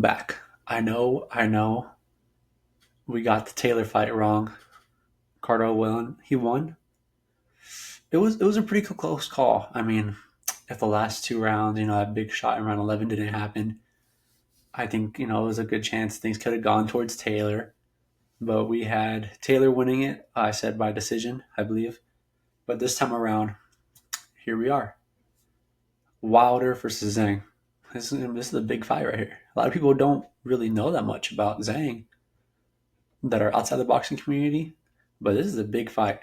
Back. I know. We got the Taylor fight wrong. Cardell won. He won. It was a pretty close call. I mean, if the last two rounds, that big shot in round 11 didn't happen, I think it was a good chance things could have gone towards Taylor. But we had Taylor winning it. I said by decision, I believe. But this time around, here we are. Wilder versus Zhang. This is a big fight right here. A lot of people don't really know that much about Zhang that are outside the boxing community, but this is a big fight.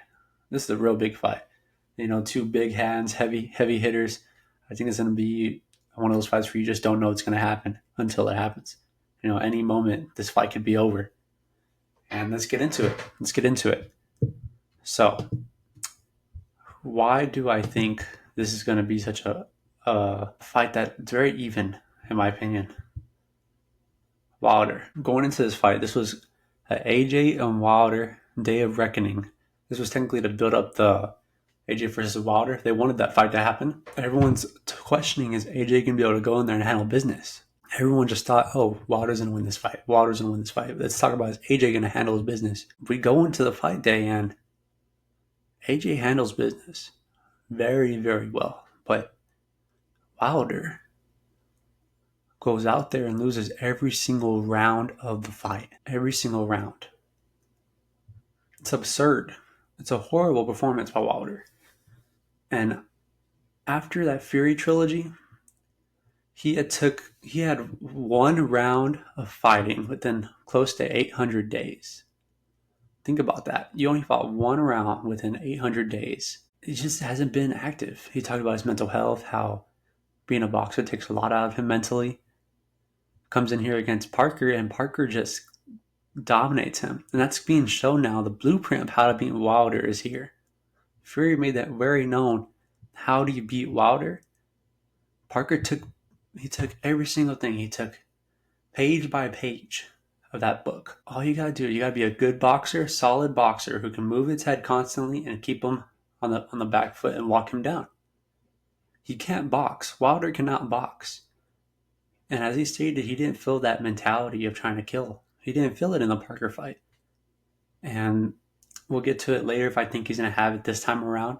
This is a real big fight. Two big hands, heavy hitters. I think it's going to be one of those fights where you just don't know what's going to happen until it happens. Any moment this fight could be over. And let's get into it. So, why do I think this is going to be such a fight that's very even, in my opinion? Wilder. Going into this fight, this was an AJ and Wilder day of reckoning. This was technically to build up the AJ versus Wilder. They wanted that fight to happen. Everyone's questioning, is AJ going to be able to go in there and handle business? Everyone just thought, oh, Wilder's going to win this fight. Let's talk about, is AJ going to handle his business? We go into the fight day and AJ handles business very, very well. But Wilder goes out there and loses every single round of the fight. Every single round. It's absurd. It's a horrible performance by Wilder. And after that Fury trilogy, he had one round of fighting within close to 800 days. Think about that. You only fought one round within 800 days. He just hasn't been active. He talked about his mental health, how being a boxer takes a lot out of him mentally. Comes in here against Parker, and Parker just dominates him. And that's being shown now. The blueprint of how to beat Wilder is here. Fury made that very known. How do you beat Wilder? Parker took every single thing. He took page by page of that book. All you gotta do, you gotta be a good boxer, solid boxer who can move his head constantly and keep him on the back foot and walk him down. He can't box. Wilder cannot box. And as he stated, he didn't feel that mentality of trying to kill. He didn't feel it in the Parker fight. And we'll get to it later if I think he's going to have it this time around.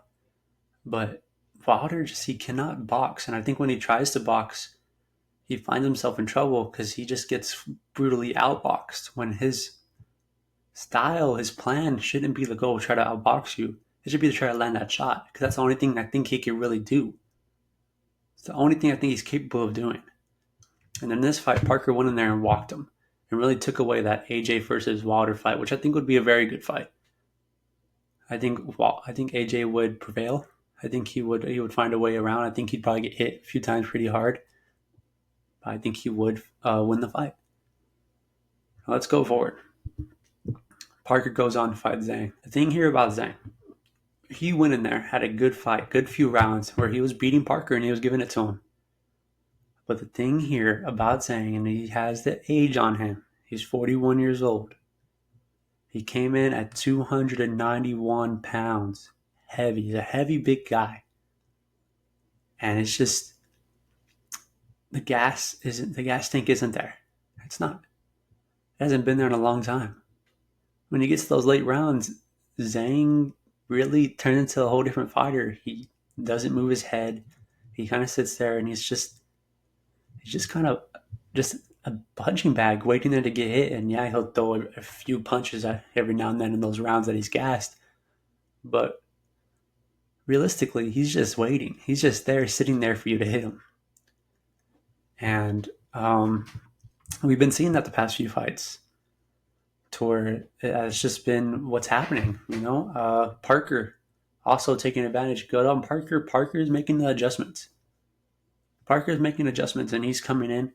But Wilder he cannot box. And I think when he tries to box, he finds himself in trouble because he just gets brutally outboxed. When his style, his plan shouldn't be to go try to outbox you. It should be to try to land that shot. Because that's the only thing I think he can really do. It's the only thing I think he's capable of doing. And in this fight, Parker went in there and walked him and really took away that AJ versus Wilder fight, which I think would be a very good fight. I think AJ would prevail. I think he would find a way around. I think he'd probably get hit a few times pretty hard. But I think he would win the fight. Let's go forward. Parker goes on to fight Zhang. The thing here about Zhang, he went in there, had a good fight, good few rounds where he was beating Parker and he was giving it to him. But the thing here about Zhang, and he has the age on him, he's 41 years old. He came in at 291 pounds. Heavy. He's a heavy, big guy. And it's just, the gas tank isn't there. It's not. It hasn't been there in a long time. When he gets to those late rounds, Zhang really turns into a whole different fighter. He doesn't move his head. He kind of sits there and he's just kind of just a punching bag waiting there to get hit. And yeah, he'll throw a few punches every now and then in those rounds that he's gassed. But realistically, he's just waiting. He's just there, sitting there for you to hit him. And we've been seeing that the past few fights to where it's just been what's happening, Parker also taking advantage. Good on Parker. Parker's making the adjustments. And he's coming in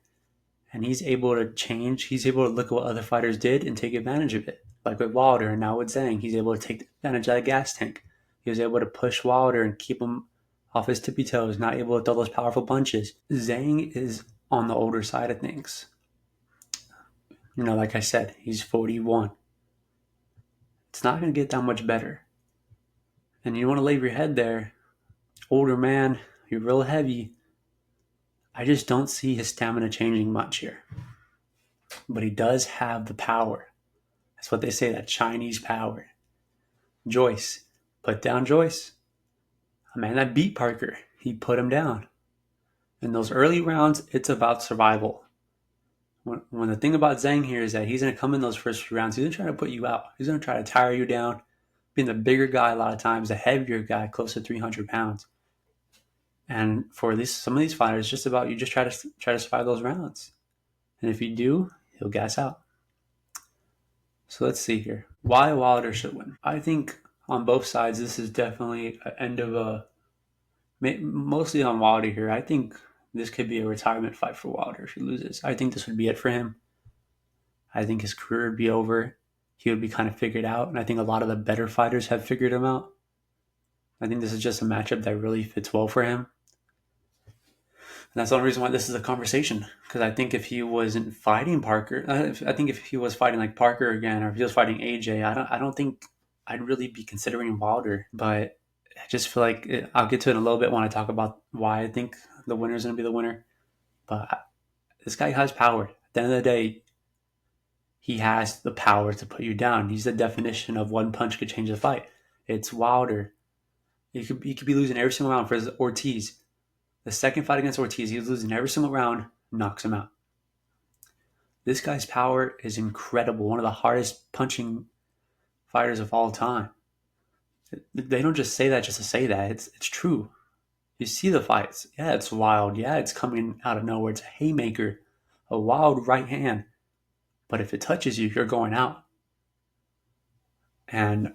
and he's able to change. He's able to look at what other fighters did and take advantage of it. Like with Wilder and now with Zhang, he's able to take advantage of that gas tank. He was able to push Wilder and keep him off his tippy toes, not able to throw those powerful punches. Zhang is on the older side of things. Like I said, he's 41. It's not going to get that much better. And you want to leave your head there. Older man, you're real heavy. I just don't see his stamina changing much here. but he does have the power. That's what they say, that Chinese power. Joyce, put down Joyce. A man that beat Parker, he put him down. In those early rounds, it's about survival. When the thing about Zhang here is that he's going to come in those first few rounds, he's going to try to put you out. He's going to try to tire you down, being the bigger guy a lot of times, the heavier guy, close to 300 pounds. And for some of these fighters, it's just about you just try to survive those rounds. And if you do, he'll gas out. So let's see here. Why Wilder should win? I think on both sides, this is definitely an end of a. Mostly on Wilder here. I think this could be a retirement fight for Wilder if he loses. I think this would be it for him. I think his career would be over. He would be kind of figured out. And I think a lot of the better fighters have figured him out. I think this is just a matchup that really fits well for him. And that's the only reason why this is a conversation. Because I think if he wasn't fighting Parker, I think if he was fighting like Parker again, or if he was fighting AJ, I don't think I'd really be considering Wilder. But I just feel like I'll get to it in a little bit when I talk about why I think the winner is going to be the winner. But this guy has power. At the end of the day, he has the power to put you down. He's the definition of one punch could change the fight. It's Wilder. He could be losing every single round for Ortiz. The second fight against Ortiz, he was losing every single round, knocks him out. This guy's power is incredible. One of the hardest punching fighters of all time. They don't just say that just to say that. It's true. You see the fights. Yeah, it's wild. Yeah, it's coming out of nowhere. It's a haymaker, a wild right hand. But if it touches you, you're going out. And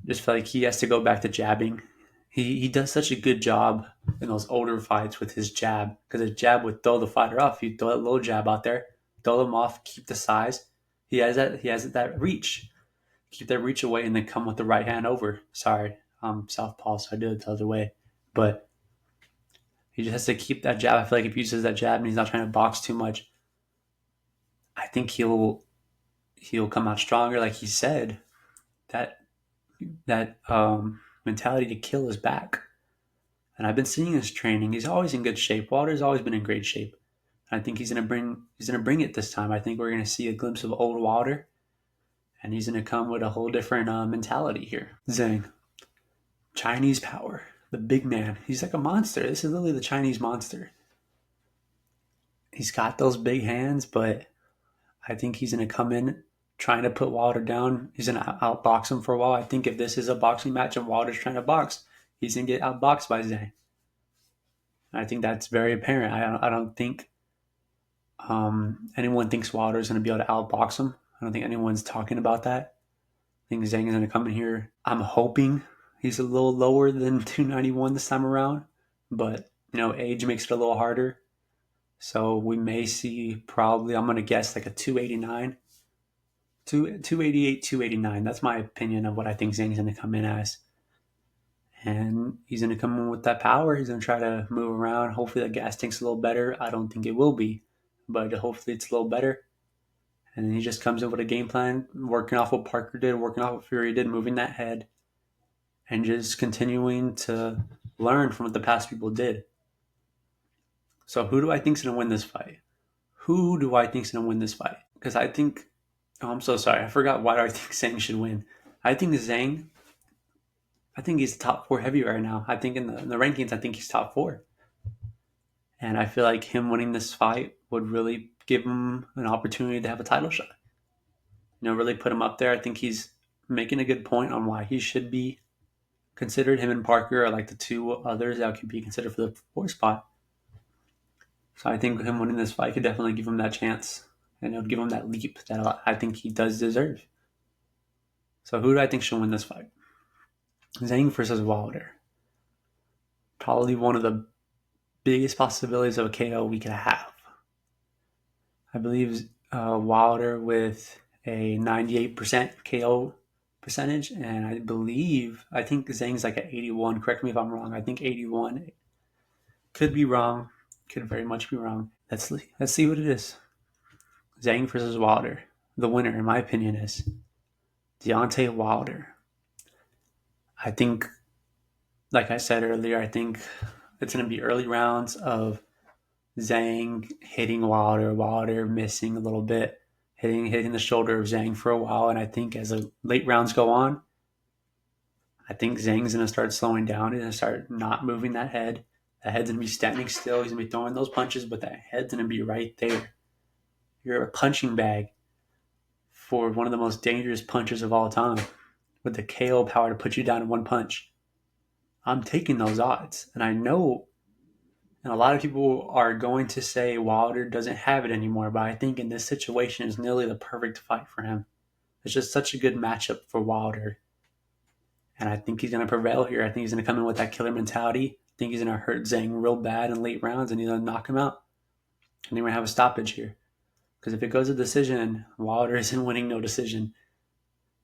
just feel like he has to go back to jabbing. He does such a good job in those older fights with his jab, because his jab would throw the fighter off. He'd throw that little jab out there, throw them off, keep the size. He has that reach. Keep that reach away and then come with the right hand over. Sorry, I'm southpaw, so I did it the other way. But he just has to keep that jab. I feel like if he uses that jab and he's not trying to box too much, I think he'll come out stronger. Like he said, that mentality to kill is back. And I've been seeing his training. He's always in good shape. Wilder's always been in great shape. And I think he's gonna bring it this time. I think we're gonna see a glimpse of old Wilder, and he's gonna come with a whole different mentality here. Zhang, Chinese power, the big man. He's like a monster. This is literally the Chinese monster. He's got those big hands, but I think he's gonna come in trying to put Wilder down. He's gonna outbox him for a while. I think if this is a boxing match and Wilder's trying to box, he's gonna get outboxed by Zhang. I think that's very apparent. I don't think anyone thinks Wilder is going to be able to outbox him. I don't think anyone's talking about that. I think Zhang is going to come in here. I'm hoping he's a little lower than 291 this time around, but age makes it a little harder. So we may see probably, I'm going to guess like a 289, 288, 289. That's my opinion of what I think Zhang's going to come in as. And he's going to come in with that power. He's going to try to move around. Hopefully the gas tank's a little better. I don't think it will be, but hopefully it's a little better. And then he just comes in with a game plan, working off what Parker did, working off what Fury did, moving that head, and just continuing to learn from what the past people did. So who do I think is going to win this fight? Because I think, I'm so sorry. I forgot why I think Zhang should win. I think he's top 4 heavy right now. I think in the rankings, I think he's top 4. And I feel like him winning this fight would really give him an opportunity to have a title shot. Really put him up there. I think he's making a good point on why he should be considered. Him and Parker are like the two others that could be considered for the 4th spot. So I think him winning this fight could definitely give him that chance. And it would give him that leap that I think he does deserve. So who do I think should win this fight? Zhang versus Wilder. Probably one of the biggest possibilities of a KO we could have. I believe Wilder with a 98% KO percentage, and I think Zhang's like at 81. Correct me if I'm wrong. I think 81. Could be wrong. Could very much be wrong. Let's see what it is. Zhang versus Wilder. The winner, in my opinion, is Deontay Wilder. I think, like I said earlier, I think it's going to be early rounds of Zhang hitting Wilder, Wilder missing a little bit, hitting the shoulder of Zhang for a while. And I think as the late rounds go on, I think Zhang's going to start slowing down. He's going to start not moving that head. That head's going to be standing still. He's going to be throwing those punches, but that head's going to be right there. You're a punching bag for one of the most dangerous punchers of all time with the KO power to put you down in one punch. I'm taking those odds. And I know, and a lot of people are going to say Wilder doesn't have it anymore, but I think in this situation is nearly the perfect fight for him. It's just such a good matchup for Wilder. And I think he's going to prevail here. I think he's going to come in with that killer mentality. I think he's going to hurt Zhang real bad in late rounds and he's going to knock him out. And then we're going to have a stoppage here. Because if it goes to decision, Wilder isn't winning no decision.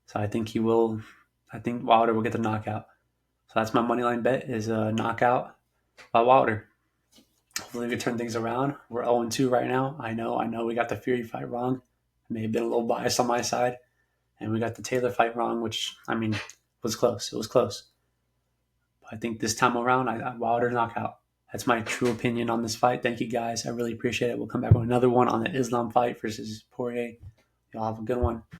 So I think Wilder will get the knockout. So that's my money line bet is a knockout by Wilder. Hopefully we can turn things around. We're 0-2 right now. I know we got the Fury fight wrong. I may have been a little biased on my side. And we got the Taylor fight wrong, which, was close. It was close. But I think this time around, Wilder knockout. That's my true opinion on this fight. Thank you guys. I really appreciate it. We'll come back with another one on the Islam fight versus Poirier. Y'all have a good one.